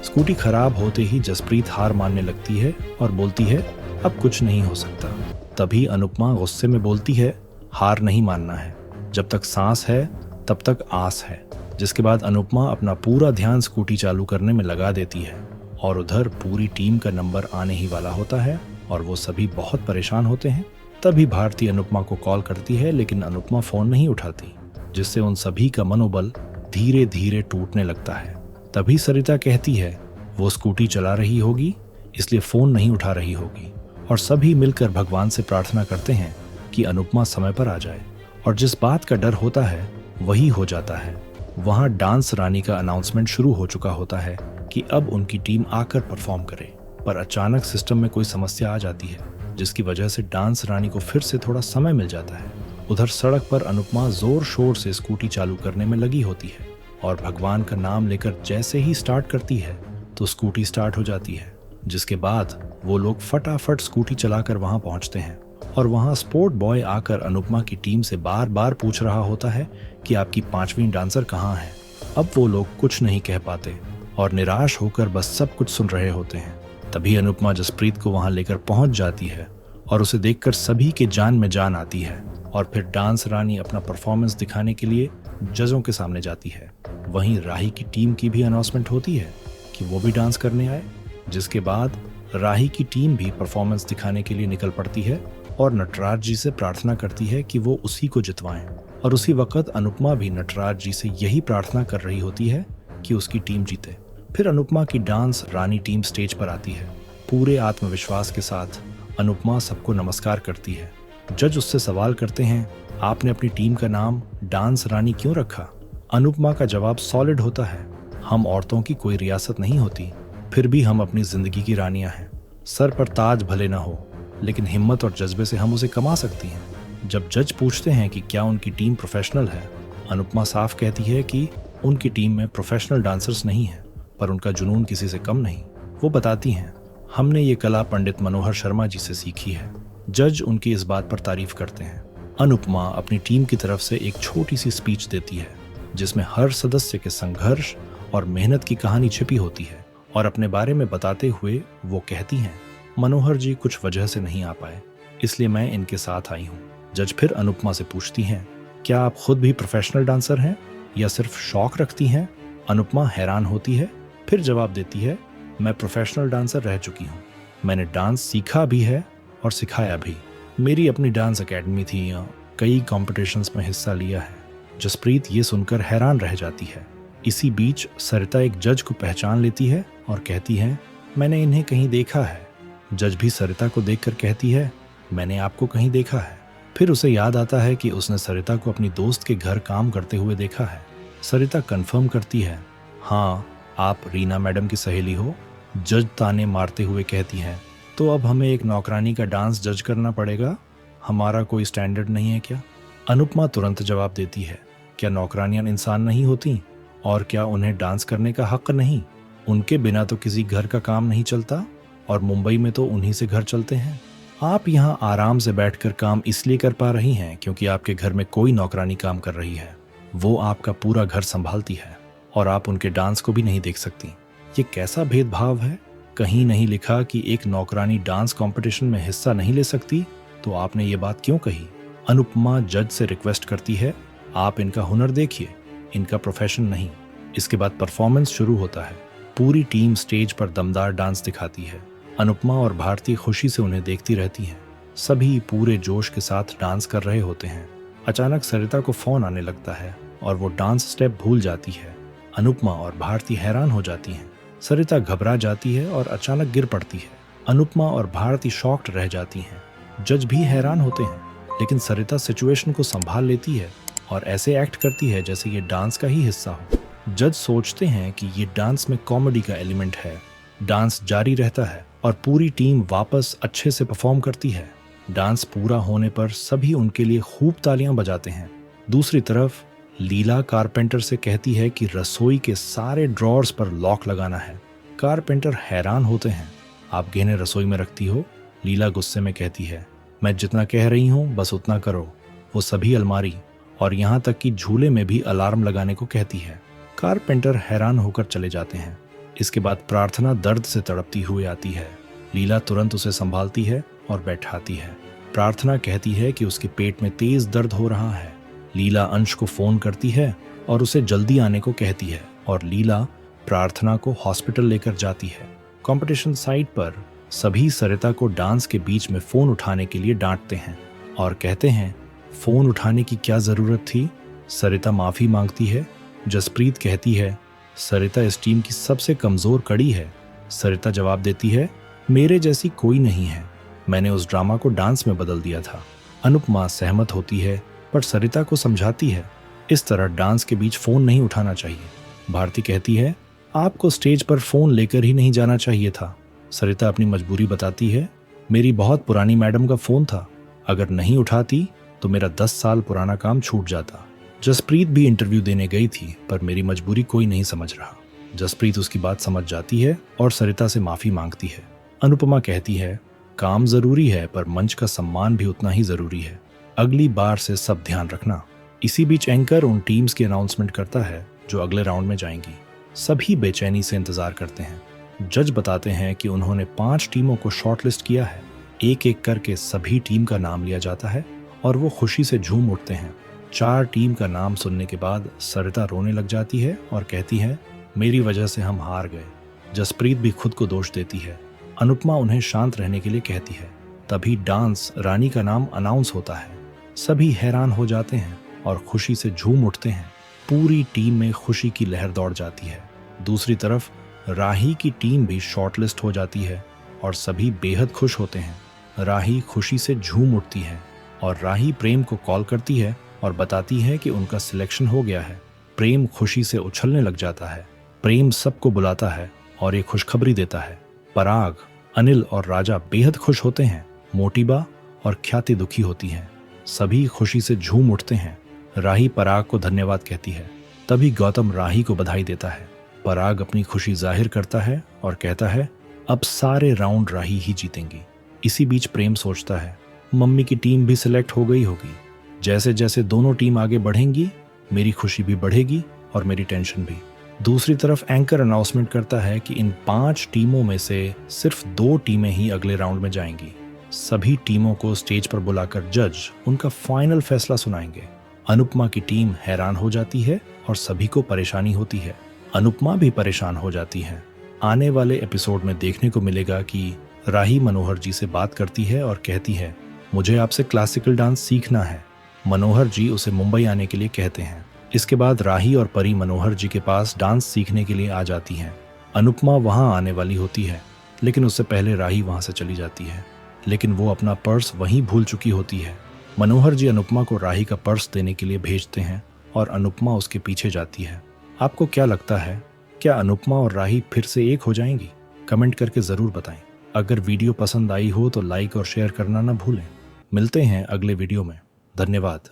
Scooty खराब होते ही जसप्रीत हार मानने लगती है और बोलती है अब कुछ नहीं हो सकता। तभी अनुपमा गुस्से में बोलती है हार नहीं मानना है, जब तक सांस है तब तक आस है। जिसके बाद अनुपमा अपना पूरा ध्यान स्कूटी चालू करने में लगा देती है और उधर पूरी टीम का नंबर आने ही वाला होता है और वो सभी बहुत परेशान होते हैं। तभी भारती अनुपमा को कॉल करती है लेकिन अनुपमा फोन नहीं उठाती, जिससे उन सभी का मनोबल धीरे धीरे टूटने लगता है। तभी सरिता कहती है वो स्कूटी चला रही होगी इसलिए फोन नहीं उठा रही होगी और सभी मिलकर भगवान से प्रार्थना करते हैं कि अनुपमा समय पर आ जाए। और जिस बात का डर होता है वही हो जाता है। वहां डांस रानी का अनाउंसमेंट शुरू हो चुका होता है कि अब उनकी टीम आकर परफॉर्म करे, पर अचानक सिस्टम में कोई समस्या आ जाती है जिसकी वजह से डांस रानी को फिर से थोड़ा समय मिल जाता है। उधर सड़क पर अनुपमा जोर शोर से स्कूटी चालू करने में लगी होती है और भगवान का नाम लेकर जैसे ही स्टार्ट करती है तो स्कूटी स्टार्ट हो जाती है। जिसके बाद वो लोग फटाफट स्कूटी चलाकर वहां पहुंचते हैं और वहां स्पोर्ट बॉय आकर अनुपमा की टीम से बार बार पूछ रहा होता है कि आपकी 5वीं डांसर कहाँ है। अब वो लोग कुछ नहीं कह पाते और निराश होकर बस सब कुछ सुन रहे होते हैं। तभी अनुपमा जसप्रीत को वहां लेकर पहुंच जाती है और उसे देखकर सभी के जान में जान आती है और फिर डांस रानी अपना परफॉर्मेंस दिखाने के लिए जजों के सामने जाती है। वहीं राही की टीम की भी अनाउंसमेंट होती है कि वो भी डांस करने आए। जिसके बाद राही की टीम भी परफॉर्मेंस दिखाने के लिए निकल पड़ती है और नटराज जी से प्रार्थना करती है कि वो उसी को जितवाएं। और उसी वक्त अनुपमा भी नटराज जी से यही प्रार्थना कर रही होती है कि उसकी टीम जीते। फिर अनुपमा की डांस रानी टीम स्टेज पर आती है। पूरे आत्मविश्वास के साथ अनुपमा सबको नमस्कार करती है। जज उससे सवाल करते हैं आपने अपनी टीम का नाम डांस रानी क्यों रखा? अनुपमा का जवाब सॉलिड होता है हम औरतों की कोई रियासत नहीं होती, फिर भी हम अपनी जिंदगी की रानियां हैं। सर पर ताज भले ना हो लेकिन हिम्मत और जज्बे से हम उसे कमा सकती हैं। जब जज पूछते हैं कि क्या उनकी टीम प्रोफेशनल है, अनुपमा साफ कहती है कि उनकी टीम में प्रोफेशनल डांसर्स नहीं है, पर उनका जुनून किसी से कम नहीं। वो बताती हैं हमने ये कला पंडित मनोहर शर्मा जी से सीखी है। जज उनकी इस बात पर तारीफ करते हैं। अनुपमा अपनी टीम की तरफ से एक छोटी सी स्पीच देती है जिसमें हर सदस्य के संघर्ष और मेहनत की कहानी छिपी होती है और अपने बारे में बताते हुए वो कहती हैं मनोहर जी कुछ वजह से नहीं आ पाए इसलिए मैं इनके साथ आई हूँ। जज फिर अनुपमा से पूछती हैं क्या आप खुद भी प्रोफेशनल डांसर हैं या सिर्फ शौक रखती हैं? अनुपमा हैरान होती है, फिर जवाब देती है मैं प्रोफेशनल डांसर रह चुकी हूँ। मैंने डांस सीखा भी है और सिखाया भी। मेरी अपनी डांस एकेडमी थी, कई कॉम्पिटिशन्स में हिस्सा लिया है। जसप्रीत ये सुनकर हैरान रह जाती है। इसी बीच सरिता एक जज को पहचान लेती है और कहती है मैंने इन्हें कहीं देखा है। जज भी सरिता को देखकर कहती है मैंने आपको कहीं देखा है। फिर उसे याद आता है कि उसने सरिता को अपनी दोस्त के घर काम करते हुए देखा है। सरिता कंफर्म करती है हाँ आप रीना मैडम की सहेली हो। जज ताने मारते हुए कहती है तो अब हमें एक नौकरानी का डांस जज करना पड़ेगा, हमारा कोई स्टैंडर्ड नहीं है क्या? अनुपमा तुरंत जवाब देती है क्या नौकरानियां इंसान नहीं होती और क्या उन्हें डांस करने का हक नहीं? उनके बिना तो किसी घर का काम नहीं चलता और मुंबई में तो उन्हीं से घर चलते हैं। आप यहाँ आराम से बैठकर काम इसलिए कर पा रही हैं क्योंकि आपके घर में कोई नौकरानी काम कर रही है। वो आपका पूरा घर संभालती है और आप उनके डांस को भी नहीं देख सकती। ये कैसा भेदभाव है? कहीं नहीं लिखा कि एक नौकरानी डांस कंपटीशन में हिस्सा नहीं ले सकती, तो आपने ये बात क्यों कही? अनुपमा जज से रिक्वेस्ट करती है आप इनका हुनर देखिए, इनका प्रोफेशन नहीं। इसके बाद परफॉर्मेंस शुरू होता है। पूरी टीम स्टेज पर दमदार डांस दिखाती है। अनुपमा और भारती खुशी से उन्हें देखती रहती हैं। सभी पूरे जोश के साथ डांस कर रहे होते हैं। अचानक सरिता को फोन आने लगता है और वो डांस स्टेप भूल जाती है। अनुपमा और भारती हैरान हो जाती हैं। सरिता घबरा जाती है और अचानक गिर पड़ती है। अनुपमा और भारती शॉक्ड रह जाती हैं। जज भी हैरान होते हैं, लेकिन सरिता सिचुएशन को संभाल लेती है और ऐसे एक्ट करती है जैसे ये डांस का ही हिस्सा हो। जज सोचते हैं कि ये डांस में कॉमेडी का एलिमेंट है। डांस जारी रहता है और पूरी टीम वापस अच्छे से परफॉर्म करती है। डांस पूरा होने पर सभी उनके लिए खूब तालियां बजाते हैं। दूसरी तरफ लीला कारपेंटर से कहती है कि रसोई के सारे ड्रॉर्स पर लॉक लगाना है। कारपेंटर हैरान होते हैं। आप गहने रसोई में रखती हो? लीला गुस्से में कहती है मैं जितना कह रही हूँ बस उतना करो। वो सभी अलमारी और यहाँ तक कि झूले में भी अलार्म लगाने को कहती है। कारपेंटर हैरान होकर चले जाते हैं। इसके बाद प्रार्थना दर्द से तड़पती हुई आती है। लीला तुरंत उसे संभालती है और बैठाती है। प्रार्थना कहती है कि उसके पेट में तेज दर्द हो रहा है। लीला अंश को फोन करती है और उसे जल्दी आने को कहती है और लीला प्रार्थना को हॉस्पिटल लेकर जाती है। कंपटीशन साइट पर सभी सरिता को डांस के बीच में फोन उठाने के लिए डांटते हैं और कहते हैं फोन उठाने की क्या जरूरत थी। सरिता माफी मांगती है। जसप्रीत कहती है सरिता इस टीम की सबसे कमजोर कड़ी है। सरिता जवाब देती है मेरे जैसी कोई नहीं है, मैंने उस ड्रामा को डांस में बदल दिया था। अनुपमा सहमत होती है पर सरिता को समझाती है इस तरह डांस के बीच फोन नहीं उठाना चाहिए। भारती कहती है आपको स्टेज पर फोन लेकर ही नहीं जाना चाहिए था। सरिता अपनी मजबूरी बताती है मेरी बहुत पुरानी मैडम का फोन था, अगर नहीं उठाती तो मेरा 10 साल पुराना काम छूट जाता। जसप्रीत भी इंटरव्यू देने गई थी पर मेरी मजबूरी कोई नहीं समझ रहा। जसप्रीत उसकी बात समझ जाती है और सरिता से माफी मांगती है। अनुपमा कहती है काम जरूरी है पर मंच का सम्मान भी उतना ही जरूरी है, अगली बार से सब ध्यान रखना। इसी बीच एंकर उन टीम्स की अनाउंसमेंट करता है जो अगले राउंड में जाएंगी। सभी बेचैनी से इंतजार करते हैं। जज बताते हैं कि उन्होंने 5 टीमों को शॉर्टलिस्ट किया है। एक एक करके सभी टीम का नाम लिया जाता है और वो खुशी से झूम उठते हैं। 4 टीम का नाम सुनने के बाद सरिता रोने लग जाती है और कहती है मेरी वजह से हम हार गए। जसप्रीत भी खुद को दोष देती है। अनुपमा उन्हें शांत रहने के लिए कहती है। तभी डांस रानी का नाम अनाउंस होता है। सभी हैरान हो जाते हैं और खुशी से झूम उठते हैं। पूरी टीम में खुशी की लहर दौड़ जाती है। दूसरी तरफ राही की टीम भी शॉर्टलिस्ट हो जाती है और सभी बेहद खुश होते हैं। राही खुशी से झूम उठती है और राही प्रेम को कॉल करती है और बताती है कि उनका सिलेक्शन हो गया है। प्रेम खुशी से उछलने लग जाता है। प्रेम सबको बुलाता है और ये खुशखबरी देता है। पराग, अनिल और राजा बेहद खुश होते हैं। मोटीबा और ख्याति दुखी होती हैं। सभी खुशी से झूम उठते हैं। राही पराग को धन्यवाद कहती है। तभी गौतम राही को बधाई देता है। पराग अपनी खुशी जाहिर करता है और कहता है अब सारे राउंड राही ही जीतेंगी। इसी बीच प्रेम सोचता है मम्मी की टीम भी सिलेक्ट हो गई होगी। जैसे जैसे दोनों टीम आगे बढ़ेंगी मेरी खुशी भी बढ़ेगी और मेरी टेंशन भी। दूसरी तरफ एंकर अनाउंसमेंट करता है कि इन 5 टीमों में से सिर्फ 2 टीमें ही अगले राउंड में जाएंगी। सभी टीमों को स्टेज पर बुलाकर जज उनका फाइनल फैसला सुनाएंगे। अनुपमा की टीम हैरान हो जाती है और सभी को परेशानी होती है। अनुपमा भी परेशान हो जाती है। आने वाले एपिसोड में देखने को मिलेगा कि राही मनोहर जी से बात करती है और कहती है मुझे आपसे क्लासिकल डांस सीखना है। मनोहर जी उसे मुंबई आने के लिए कहते हैं। इसके बाद राही और परी मनोहर जी के पास डांस सीखने के लिए आ जाती हैं। अनुपमा वहां आने वाली होती है लेकिन उससे पहले राही वहां से चली जाती है, लेकिन वो अपना पर्स वहीं भूल चुकी होती है। मनोहर जी अनुपमा को राही का पर्स देने के लिए भेजते हैं और अनुपमा उसके पीछे जाती है। आपको क्या लगता है, क्या अनुपमा और राही फिर से एक हो जाएंगी? कमेंट करके ज़रूर बताएं। अगर वीडियो पसंद आई हो तो लाइक और शेयर करना ना भूलें। मिलते हैं अगले वीडियो में। धन्यवाद।